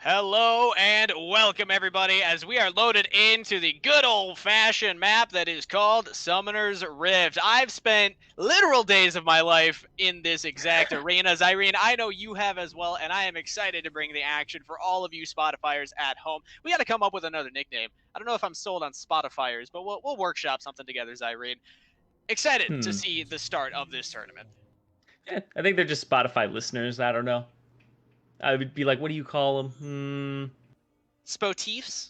Hello and welcome everybody as we are loaded into the good old-fashioned map that is called Summoner's Rift. I've spent literal days of my life in this exact arena. Zirene, I know you have as well, and I am excited to bring the action for all of you Spotifyers at home. We got to come up with another nickname. I don't know if I'm sold on Spotifyers, but we'll workshop something together, Zirene. Excited to see the start of this tournament. Yeah, I think they're just Spotify listeners. I don't know. I would be like, what do you call them? Spotifs?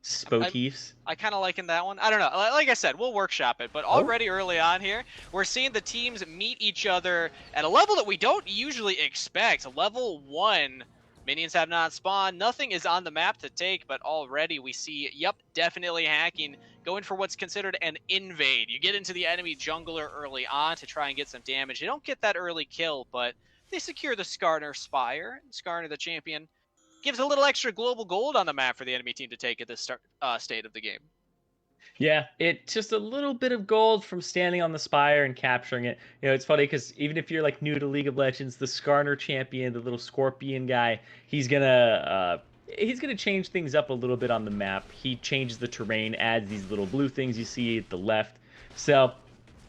Spotifs. I kind of liken that one. I don't know. Like I said, we'll workshop it. But already early on here, we're seeing the teams meet each other at a level that we don't usually expect. Level 1, minions have not spawned. Nothing is on the map to take, but already we see, yep, definitely hacking, going for what's considered an invade. You get into the enemy jungler early on to try and get some damage. You don't get that early kill, but they secure the Skarner Spire. Skarner, the champion, gives a little extra global gold on the map for the enemy team to take at this state of the game. Yeah, it's just a little bit of gold from standing on the spire and capturing it. It's funny because even if you're like new to League of Legends, the Skarner champion, the little scorpion guy, he's gonna change things up a little bit on the map. He changes the terrain, adds these little blue things you see at the left. So,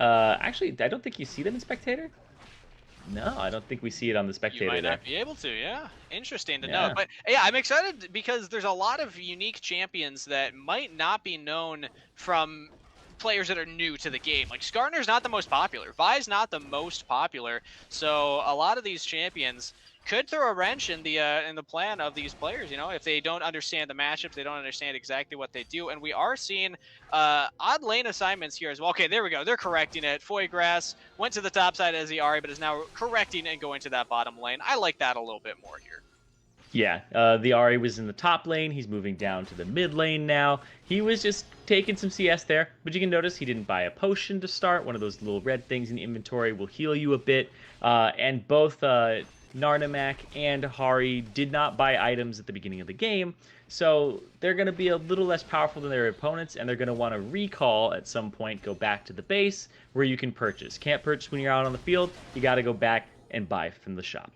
actually, I don't think you see them in Spectator. No, I don't think we see it on the Spectator. You might there. not be able to, yeah. Interesting to know. But yeah, I'm excited because there's a lot of unique champions that might not be known from players that are new to the game. Like, Skarner's not the most popular. Vi's not the most popular. So a lot of these champions could throw a wrench in the plan of these players, if they don't understand the matchups, they don't understand exactly what they do. And we are seeing odd lane assignments here as well. Okay, there we go. They're correcting it. Foygrass went to the top side as the Ahri, but is now correcting and going to that bottom lane. I like that a little bit more here. Yeah, the Ahri was in the top lane. He's moving down to the mid lane now. He was just taking some CS there, but you can notice he didn't buy a potion to start. One of those little red things in the inventory will heal you a bit. And both Narnamak and Ahri did not buy items at the beginning of the game, so they're going to be a little less powerful than their opponents, and they're going to want to recall at some point, go back to the base where you can purchase. Can't purchase when you're out on the field. You got to go back and buy from the shop.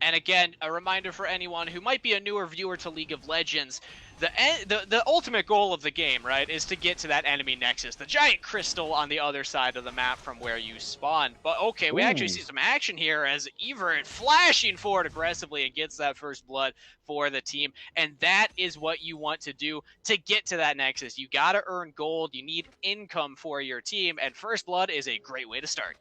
And again, a reminder for anyone who might be a newer viewer to League of Legends, the ultimate goal of the game, right, is to get to that enemy nexus, the giant crystal on the other side of the map from where you spawned. But okay, we actually see some action here as Evert flashing forward aggressively and gets that first blood for the team. And that is what you want to do to get to that nexus. You got to earn gold. You need income for your team, and first blood is a great way to start.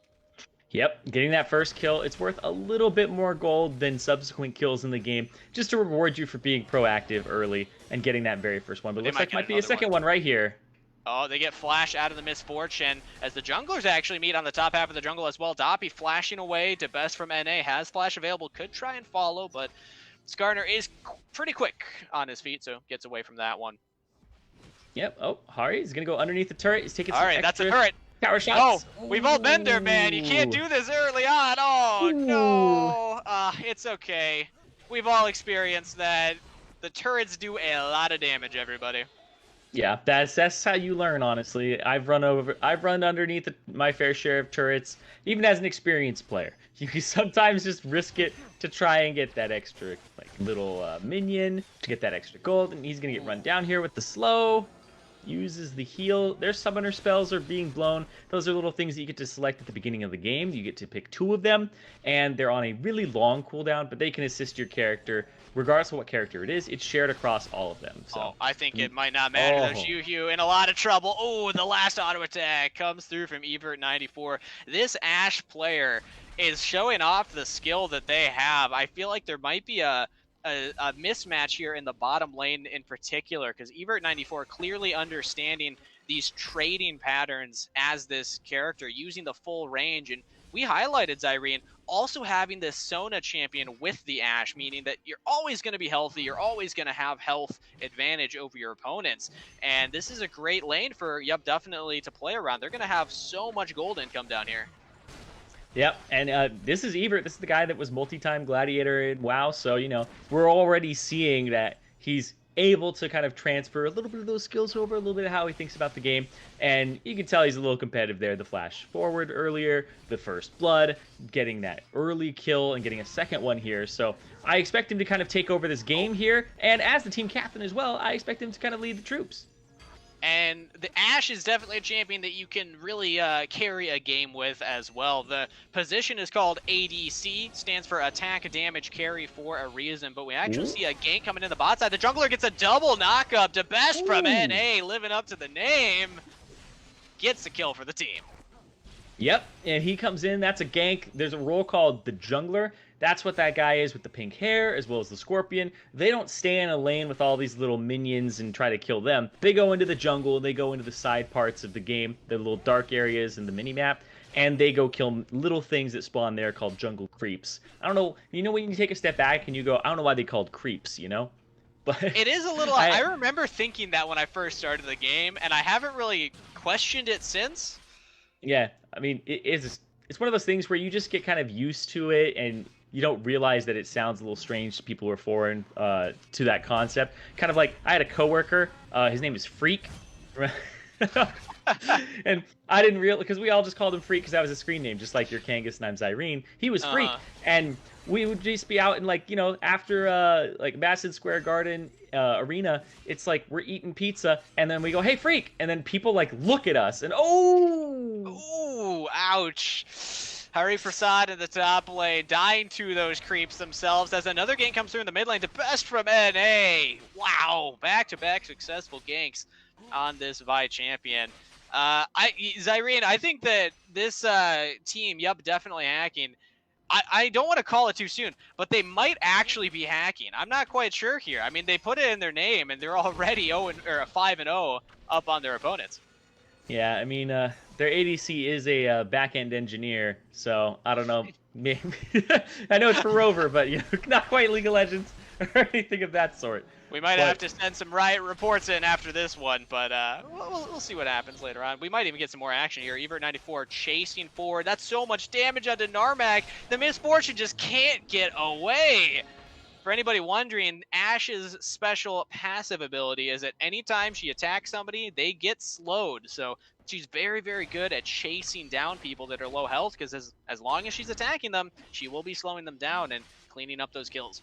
Yep, getting that first kill, it's worth a little bit more gold than subsequent kills in the game, just to reward you for being proactive early and getting that very first one. But looks like might be a second one right here. Oh, they get Flash out of the misfortune as the junglers actually meet on the top half of the jungle as well. Doppy flashing away to Best from NA, has Flash available, could try and follow, but Skarner is pretty quick on his feet, so gets away from that one. Yep, oh, Ahri is going to go underneath the turret. He's taking some extra... that's a turret. Tower shots. Oh, we've all been there, man. You can't do this early on. Oh, no. It's okay. We've all experienced that. The turrets do a lot of damage, everybody. Yeah, that's how you learn, honestly. I've run underneath my fair share of turrets, even as an experienced player. You sometimes just risk it to try and get that extra little minion, to get that extra gold, and he's going to get run down here with the slow. Uses the heal. Their summoner spells are being blown. Those are little things that you get to select at the beginning of the game. You get to pick 2 of them, and they're on a really long cooldown, but they can assist your character. Regardless of what character it is, it's shared across all of them. So I think it might not matter. There's Yu in a lot of trouble. Oh, the last auto attack comes through from Evert94. This Ashe player is showing off the skill that they have. I feel like there might be a mismatch here in the bottom lane in particular, because Evert94 clearly understanding these trading patterns as this character, using the full range. And we highlighted Zirene also having this Sona champion with the Ashe, meaning that you're always going to be healthy, you're always going to have health advantage over your opponents. And this is a great lane for, definitely to play around. They're going to have so much gold income down here. Yep, and this is Evert. This is the guy that was multi-time gladiator in WoW, so, we're already seeing that he's able to kind of transfer a little bit of those skills over, a little bit of how he thinks about the game. And you can tell he's a little competitive there. The flash forward earlier, the first blood, getting that early kill and getting a second one here. So I expect him to kind of take over this game here. And as the team captain as well, I expect him to kind of lead the troops. And the Ashe is definitely a champion that you can really carry a game with as well. The position is called ADC, stands for Attack Damage Carry for a reason, but we actually see a gank coming in the bot side. The jungler gets a double knockup to Best from NA, living up to the name. Gets the kill for the team. Yep, and he comes in. That's a gank. There's a role called the jungler. That's what that guy is with the pink hair, as well as the scorpion. They don't stay in a lane with all these little minions and try to kill them. They go into the jungle, they go into the side parts of the game, the little dark areas in the minimap, and they go kill little things that spawn there called jungle creeps. I don't know, you know when you take a step back and you go, I don't know why they called creeps, you know? But it is a little, I remember thinking that when I first started the game, and I haven't really questioned it since. Yeah, I mean, it's one of those things where you just get kind of used to it, and you don't realize that it sounds a little strange to people who are foreign to that concept. Kind of like, I had a coworker, his name is Freak, and I didn't realize, because we all just called him Freak because that was a screen name, just like your Kangas and I'm Zirene. He was Freak, and we would just be out in, like, you know, after like Madison Square Garden arena, it's like we're eating pizza, and then we go, hey, Freak, and then people like look at us, and oh, ouch. Hari Prasad in the top lane, dying to those creeps themselves as another gank comes through in the mid lane to Best from NA. Wow, back-to-back successful ganks on this Vi champion. Zirene, I think that this team, definitely hacking. I don't want to call it too soon, but they might actually be hacking. I'm not quite sure here. I mean, they put it in their name, and they're already 5-0 up on their opponents. Yeah, I mean, their ADC is a back-end engineer, so I don't know. Maybe I know it's for Rover, but you know, not quite League of Legends or anything of that sort. We might have to send some Riot reports in after this one, but we'll see what happens later on. We might even get some more action here. Evert94 chasing forward. That's so much damage onto Narmak. The Misfortune just can't get away. For anybody wondering, Ashe's special passive ability is that anytime she attacks somebody, they get slowed. So she's very, very good at chasing down people that are low health, because as long as she's attacking them, she will be slowing them down and cleaning up those kills.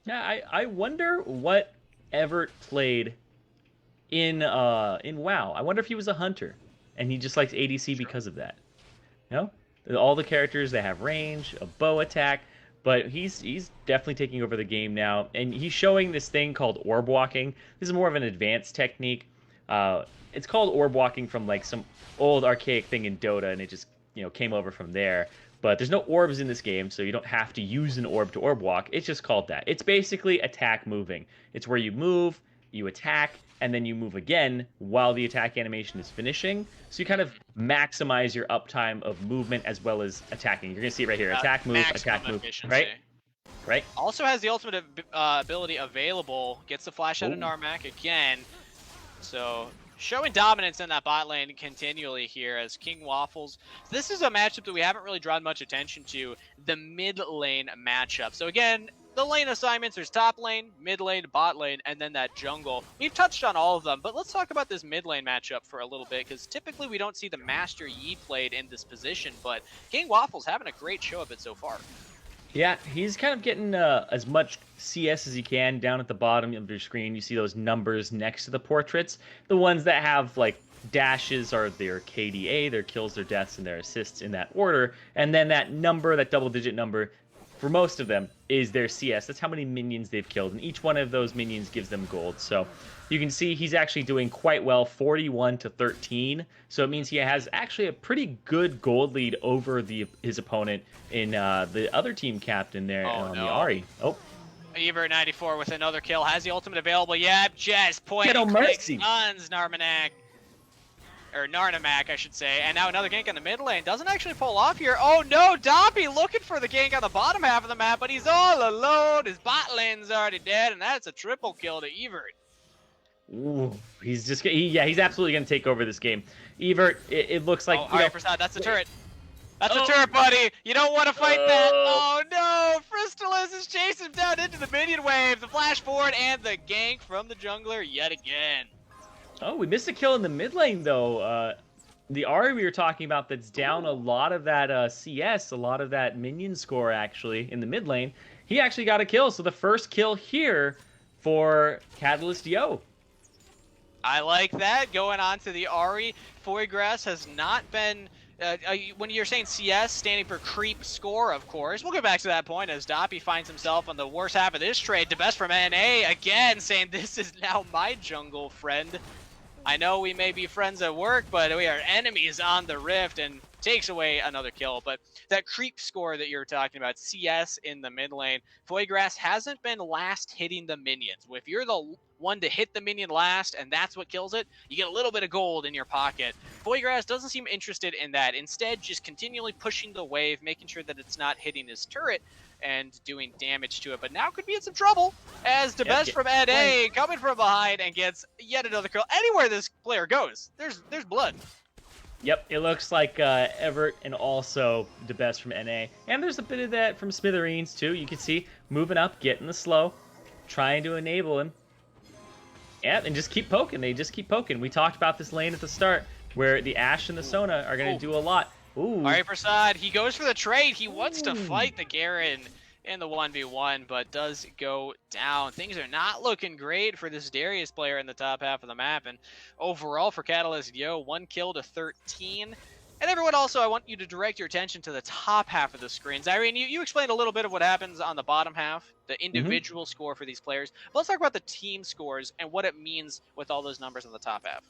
Yeah, I wonder what Evert played in WoW. I wonder if he was a hunter, and he just likes ADC because of that. You know? All the characters, they have range, a bow attack, but he's definitely taking over the game now, and he's showing this thing called orb walking. This is more of an advanced technique. It's called orb walking from like some old archaic thing in Dota, and it just, you know, came over from there. But there's no orbs in this game, so you don't have to use an orb to orb walk. It's just called that. It's basically attack moving. It's where you move, you attack, and then you move again while the attack animation is finishing. So you kind of maximize your uptime of movement as well as attacking. You're going to see it right here. Attack, move, attack, move. Right? Right? Also has the ultimate ability available. Gets the flash out of Narmak again. So showing dominance in that bot lane continually here as King Waffles. This is a matchup that we haven't really drawn much attention to, the mid lane matchup. So again, the lane assignments, there's top lane, mid lane, bot lane, and then that jungle. We've touched on all of them, but let's talk about this mid lane matchup for a little bit, because typically we don't see the Master Yi played in this position, but King Waffles having a great show of it so far. Yeah, he's kind of getting as much CS as he can. Down at the bottom of your screen, you see those numbers next to the portraits. The ones that have, like, dashes are their KDA, their kills, their deaths, and their assists in that order. And then that number, that double-digit number, for most of them, is their CS. That's how many minions they've killed, and each one of those minions gives them gold. So you can see he's actually doing quite well, 41-13. So it means he has actually a pretty good gold lead over his opponent in the other team captain there on the Ahri. Oh. Evert94 with another kill, has the ultimate available. Yep, just point and click stuns Narmak, I should say. And now another gank on the mid lane. Doesn't actually pull off here. Oh no, Doppy looking for the gank on the bottom half of the map, but he's all alone. His bot lane's already dead, and that's a triple kill to Evert. Ooh, he's absolutely going to take over this game. Evert, it looks like... Oh, Hari Prasad, that's the turret. That's a turret, buddy. You don't want to fight that. Oh no! Fristalis is chasing him down into the minion wave. The flash forward and the gank from the jungler yet again. Oh, we missed a kill in the mid lane though. The Ahri we were talking about that's down a lot of that CS, a lot of that minion score actually in the mid lane. He actually got a kill, so the first kill here for Catalyst Yo. I like that. Going on to the Ahri, Foygrass has not been... when you're saying CS, standing for creep score, of course. We'll get back to that point as Doppy finds himself on the worst half of this trade. The best from NA, again, saying this is now my jungle, friend. I know we may be friends at work, but we are enemies on the Rift, and takes away another kill. But that creep score that you're talking about, CS in the mid lane, Foygrass hasn't been last hitting the minions. If you're the one to hit the minion last, and that's what kills it, you get a little bit of gold in your pocket. Foygrass doesn't seem interested in that. Instead, just continually pushing the wave, making sure that it's not hitting his turret and doing damage to it. But now could be in some trouble as the best from NA coming from behind and gets yet another kill. Anywhere this player goes, there's blood. Yep, it looks like Everett and also the best from NA. And there's a bit of that from Smithereens too. You can see moving up, getting the slow, trying to enable him. Yeah, and just keep poking. They just keep poking. We talked about this lane at the start where the Ashe and the Sona are going to do a lot. Ooh. All right, Prasad, he goes for the trade. He wants to fight the Garen in the 1v1, but does go down. Things are not looking great for this Darius player in the top half of the map. And overall for Catalyst Yo, 1 kill to 13. And everyone also, I want you to direct your attention to the top half of the screen. Zirene, you explained a little bit of what happens on the bottom half, the individual score for these players. But let's talk about the team scores and what it means with all those numbers on the top half.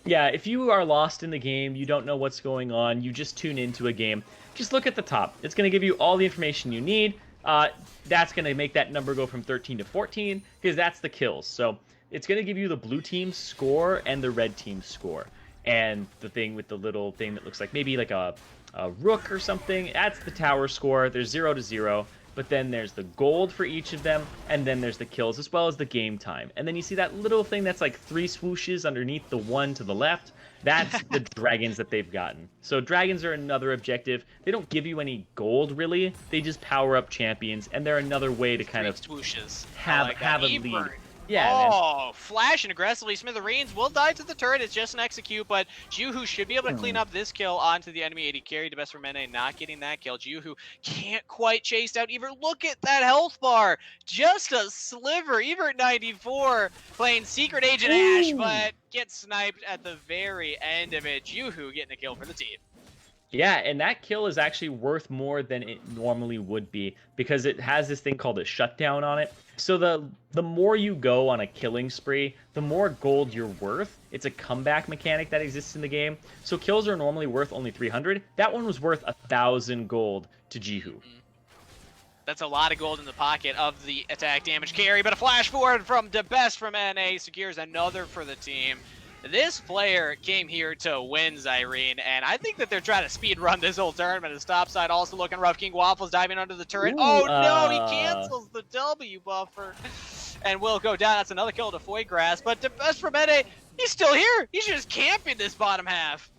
Yeah, if you are lost in the game, you don't know what's going on, you just tune into a game, just look at the top. It's going to give you all the information you need. That's going to make that number go from 13 to 14, because that's the kills. So it's going to give you the blue team score and the red team score. And the thing with the little thing that looks like maybe like a rook or something, that's the tower score. There's 0 to 0. But then there's the gold for each of them, and then there's the kills, as well as the game time. And then you see that little thing that's like 3 swooshes underneath the one to the left. That's the dragons that they've gotten. So dragons are another objective. They don't give you any gold, really. They just power up champions, and they're another way to kind of swooshes. have a lead. Yeah, oh, flashing aggressively. Smithereens will die to the turret. It's just an execute, but Juhu should be able to clean up this kill onto the enemy AD carry. The best from NA not getting that kill. Juhu can't quite chase out Evert. Look at that health bar. Just a sliver. Evert 94 playing Secret Agent Ashe, but gets sniped at the very end of it. Juhu getting the kill for the team. Yeah, and that kill is actually worth more than it normally would be because it has this thing called a shutdown on it. So the more you go on a killing spree, the more gold you're worth. It's a comeback mechanic that exists in the game. So kills are normally worth only 300. That one was worth 1,000 gold to Jihu. That's a lot of gold in the pocket of the attack damage carry, but a flash forward from the best from NA secures another for the team. This player came here to win, Zirene, and I think that they're trying to speed run this whole tournament. His top side also looking rough. King Waffles diving under the turret. Oh no, he cancels the W buffer and will go down. That's another kill to Foygrass, but the best from NA, he's still here. He's just camping this bottom half.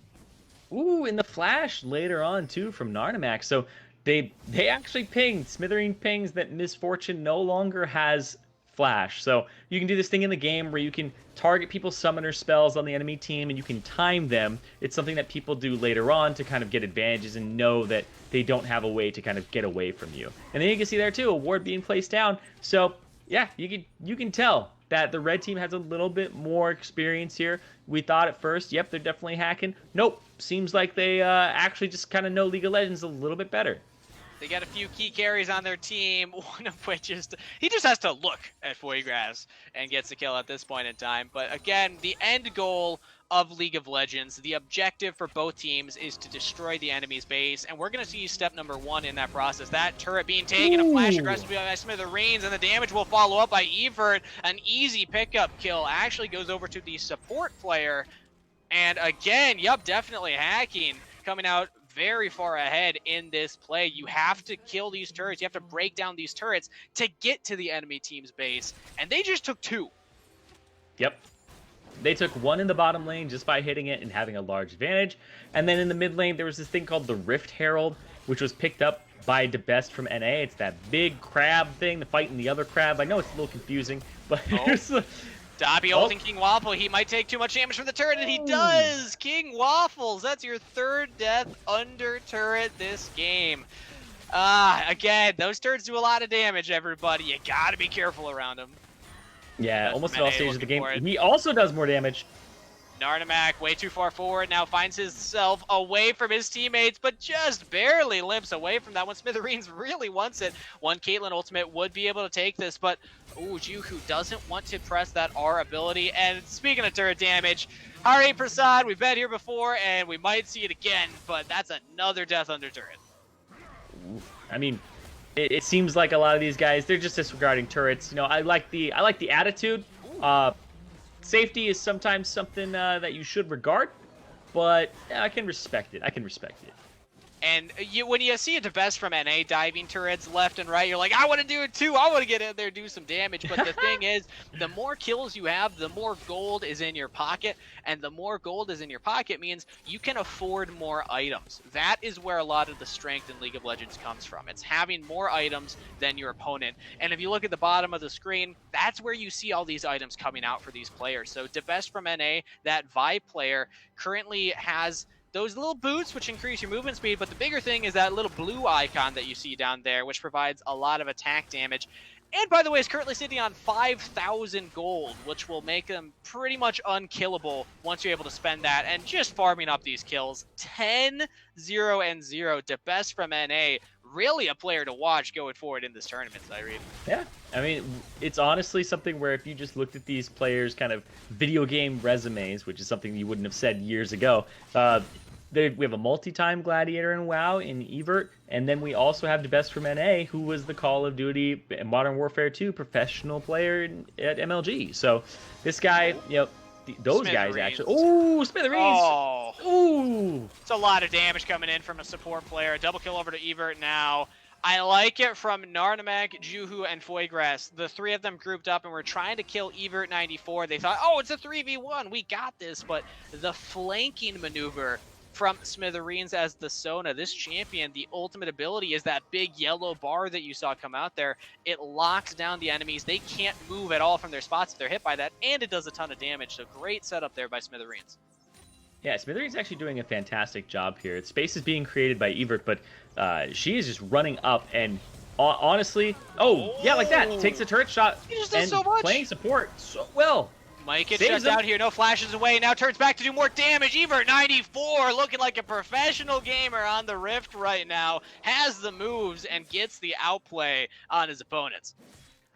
Ooh, in the flash later on too from Narnamax. So they actually pinged. Smithereen pings that Misfortune no longer has flash. So you can do this thing in the game where you can target people's summoner spells on the enemy team and you can time them. It's something that people do later on to kind of get advantages and know that they don't have a way to kind of get away from you. And then you can see there too, a ward being placed down. So yeah, you can tell that the red team has a little bit more experience here. We thought at first, yep, they're definitely hacking. Nope, seems like they actually just kind of know League of Legends a little bit better. They got a few key carries on their team, one of which is he just has to look at Foygrass and gets the kill at this point in time. But again, the end goal of League of Legends, the objective for both teams is to destroy the enemy's base, and we're going to see step number 1 in that process. That turret being taken, a flash aggressively by Smithereens, and the damage will follow up by Evert. An easy pickup kill actually goes over to the support player. And again, yep, definitely hacking, coming out very far ahead in this play. You have to kill these turrets. You have to break down these turrets to get to the enemy team's base. And they just took 2. Yep. They took one in the bottom lane just by hitting it and having a large advantage. And then in the mid lane, there was this thing called the Rift Herald, which was picked up by DeBest from NA. It's that big crab thing, the fighting the other crab. I know it's a little confusing, but here's Dobby holding King Waffle. He might take too much damage from the turret, and he does! King Waffles, that's your 3rd death under turret this game. Again, those turrets do a lot of damage, everybody. You gotta be careful around them. Yeah, almost at all stages of the game. He also does more damage. Narnamac way too far forward, now finds himself away from his teammates, but just barely limps away from that one. Smithereens really wants it. One Caitlyn ultimate would be able to take this, but Juhu doesn't want to press that R ability. And speaking of turret damage, Hari Prasad, we've been here before, and we might see it again, but that's another death under turret. I mean, it seems like a lot of these guys, they're just disregarding turrets. You know, I like the attitude. Safety is sometimes something that you should regard, but yeah, I can respect it. And when you see the best from NA diving turrets left and right, you're like, I want to do it too. I want to get in there, do some damage. But the thing is, the more kills you have, the more gold is in your pocket. And the more gold is in your pocket means you can afford more items. That is where a lot of the strength in League of Legends comes from. It's having more items than your opponent. And if you look at the bottom of the screen, that's where you see all these items coming out for these players. So DeBest from NA, that Vi player, currently has those little boots, which increase your movement speed, but the bigger thing is that little blue icon that you see down there, which provides a lot of attack damage. And by the way, is currently sitting on 5,000 gold, which will make them pretty much unkillable once you're able to spend that. And just farming up these kills, 10-0 and 0, DeBest from NA. Really a player to watch going forward in this tournament, Zirene. Yeah, I mean, it's honestly something where if you just looked at these players' kind of video game resumes, which is something you wouldn't have said years ago, we have a multi-time gladiator in WoW in Evert, and then we also have DeBest from NA, who was the Call of Duty Modern Warfare 2 professional player at MLG. So this guy, you know, those guys actually. Ooh, Smithereens! Oh. Ooh! It's a lot of damage coming in from a support player. A double kill over to Evert now. I like it from Narnamac, Juhu, and Foygrass. The 3 of them grouped up and were trying to kill Evert 94. They thought, oh, it's a 3v1. We got this. But the flanking maneuver from Smithereens as the Sona. This champion, the ultimate ability is that big yellow bar that you saw come out there. It locks down the enemies. They can't move at all from their spots if they're hit by that, and it does a ton of damage. So great setup there by Smithereens. Yeah, Smithereens actually doing a fantastic job here. Space is being created by Evert, but she is just running up and honestly, yeah, like that. Takes a turret shot he just does so much. Playing support so well. Might get shut down here. No flashes away. Now turns back to do more damage. Evert 94 looking like a professional gamer on the Rift right now. Has the moves and gets the outplay on his opponents.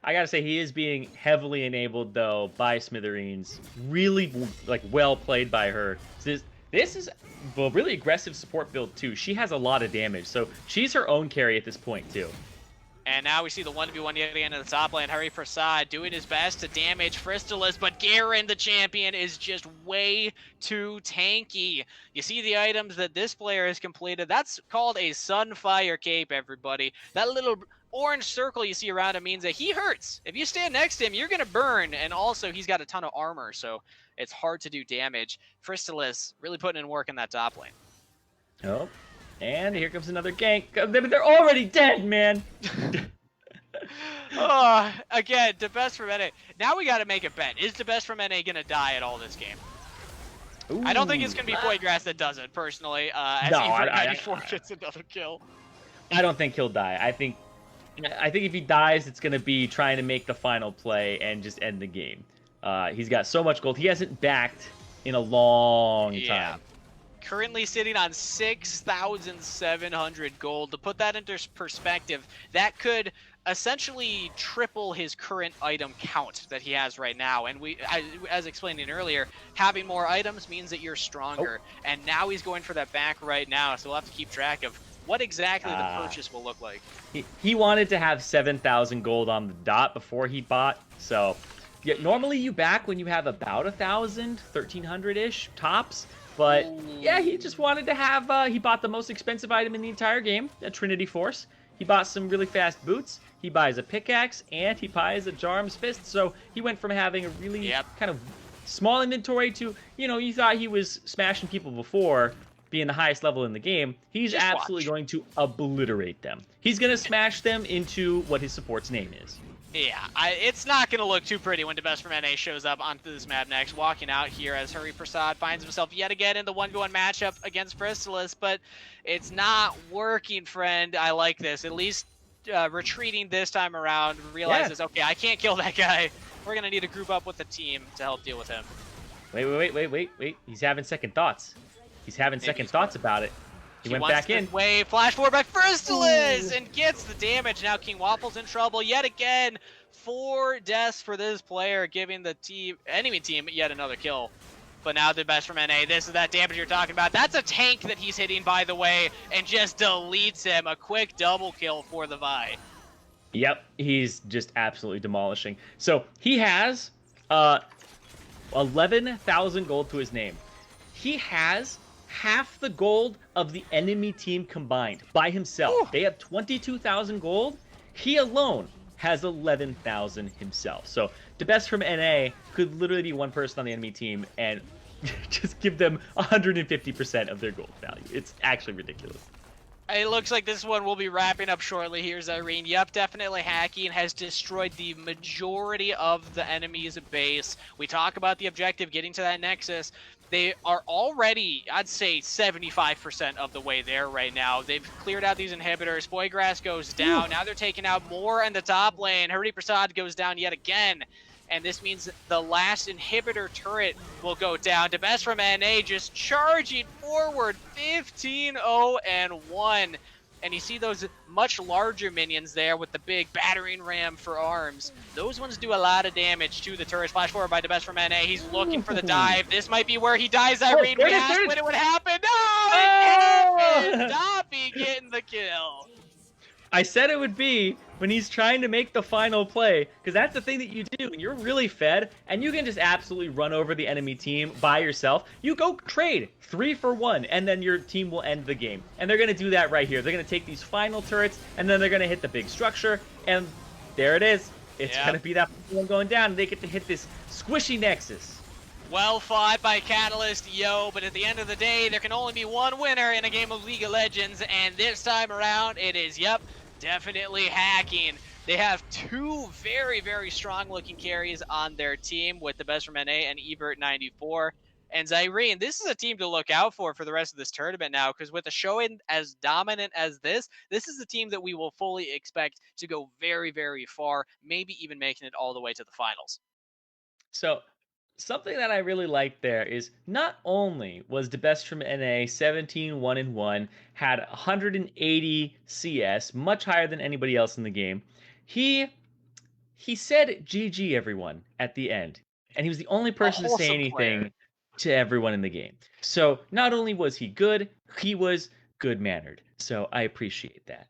I gotta say, he is being heavily enabled though by Smithereens. Really, like, well played by her. This is a really aggressive support build too. She has a lot of damage, so she's her own carry at this point too. And now we see the 1v1 yet again in the top lane. Hari Prasad doing his best to damage Fristalis, but Garen, the champion, is just way too tanky. You see the items that this player has completed. That's called a Sunfire Cape, everybody. That little orange circle you see around him means that he hurts. If you stand next to him, you're going to burn. And also, he's got a ton of armor, so it's hard to do damage. Fristalis really putting in work in that top lane. Oh. And here comes another gank. They're already dead, man. Again, DeBest from NA. Now we got to make a bet. Is DeBest from NA going to die at all this game? Ooh, I don't think it's going to be Foygrass that does it, personally. As no, Evert 94 gets another kill. I don't think he'll die. I think if he dies, it's going to be trying to make the final play and just end the game. He's got so much gold. He hasn't backed in a long time. Currently sitting on 6,700 gold. To put that into perspective, that could essentially triple his current item count that he has right now. And as explained earlier, having more items means that you're stronger. And now he's going for that back right now, so we'll have to keep track of what exactly the purchase will look like. He wanted to have 7,000 gold on the dot before he bought, so yeah, normally you back when you have about 1,000, 1,300-ish tops. But yeah, he just wanted to have, he bought the most expensive item in the entire game, a Trinity Force. He bought some really fast boots, he buys a pickaxe, and he buys a Jarm's Fist. So he went from having a really kind of Small inventory to, you thought he was smashing people before, being the highest level in the game. He's Just absolutely watch. going to obliterate them. He's going to smash them into what his support's name is. Yeah, it's not going to look too pretty when the best from NA shows up onto this map next, walking out here as Hari Prasad finds himself yet again in the 1v1 matchup against Bristolis, but it's not working, friend. I like this. At least retreating this time around, realizes, okay, I can't kill that guy. We're going to need to group up with the team to help deal with him. Wait. He's having second thoughts. He's having second thoughts about it. He went back in. Way flash forward by Bristolis and gets the damage. Now King Waffle's in trouble yet again. 4 deaths for this player, giving the enemy team yet another kill. But now the best from NA. This is that damage you're talking about. That's a tank that he's hitting, by the way, and just deletes him. A quick double kill for the Vi. Yep, he's just absolutely demolishing. So he has 11,000 gold to his name. He has half the gold of the enemy team combined by himself. Ooh. They have 22,000 gold. He alone has 11,000 himself. So the best from NA could literally be one person on the enemy team and just give them 150% of their gold value. It's actually ridiculous. It looks like this one will be wrapping up shortly here, Zirene. Yep, definitely hacking has destroyed the majority of the enemy's base. We talk about the objective, getting to that Nexus. They are already, I'd say, 75% of the way there right now. They've cleared out these inhibitors. Foygrass goes down. Ooh. Now they're taking out more in the top lane. Hari Prasad goes down yet again. And this means the last inhibitor turret will go down. The best from NA just charging forward, 15-0-1. And you see those much larger minions there with the big battering ram for arms. Those ones do a lot of damage to the turrets. Flash forward by the best from NA. He's looking for the dive. This might be where he dies, Zirene. We asked when it would happen. No! Doppy getting the kill. I said it would be when he's trying to make the final play, because that's the thing that you do when you're really fed and you can just absolutely run over the enemy team by yourself. You go trade 3 for 1 and then your team will end the game. And they're going to do that right here. They're going to take these final turrets and then they're going to hit the big structure and there it is. It's going to be that one going down and they get to hit this squishy Nexus. Well fought by Catalyst, but at the end of the day, there can only be one winner in a game of League of Legends, and this time around, it is, definitely hacking. They have 2 very, very strong-looking carries on their team with the best from NA and Ebert94. And Zirene, this is a team to look out for the rest of this tournament now, because with a showing as dominant as this is a team that we will fully expect to go very, very far, maybe even making it all the way to the finals. So, something that I really like there is not only was the best from NA 17-1-1, had 180 CS, much higher than anybody else in the game. He said GG everyone at the end, and he was the only person to say anything to everyone in the game. So not only was he good, he was good-mannered. So I appreciate that.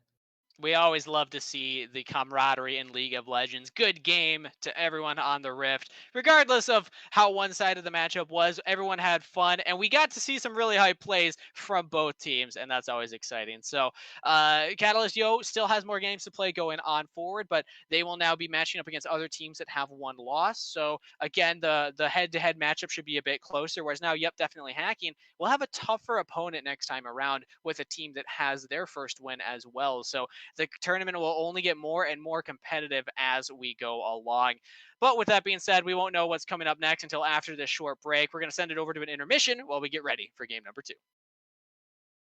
We always love to see the camaraderie in League of Legends. Good game to everyone on the Rift. Regardless of how one-sided the matchup was, everyone had fun, and we got to see some really high plays from both teams, and that's always exciting. So, Catalyst still has more games to play going on forward, but they will now be matching up against other teams that have one loss. So, again, the head-to-head matchup should be a bit closer, whereas now, definitely hacking. We'll have a tougher opponent next time around with a team that has their first win as well. So, the tournament will only get more and more competitive as we go along. But with that being said, we won't know what's coming up next until after this short break. We're going to send it over to an intermission while we get ready for game number 2.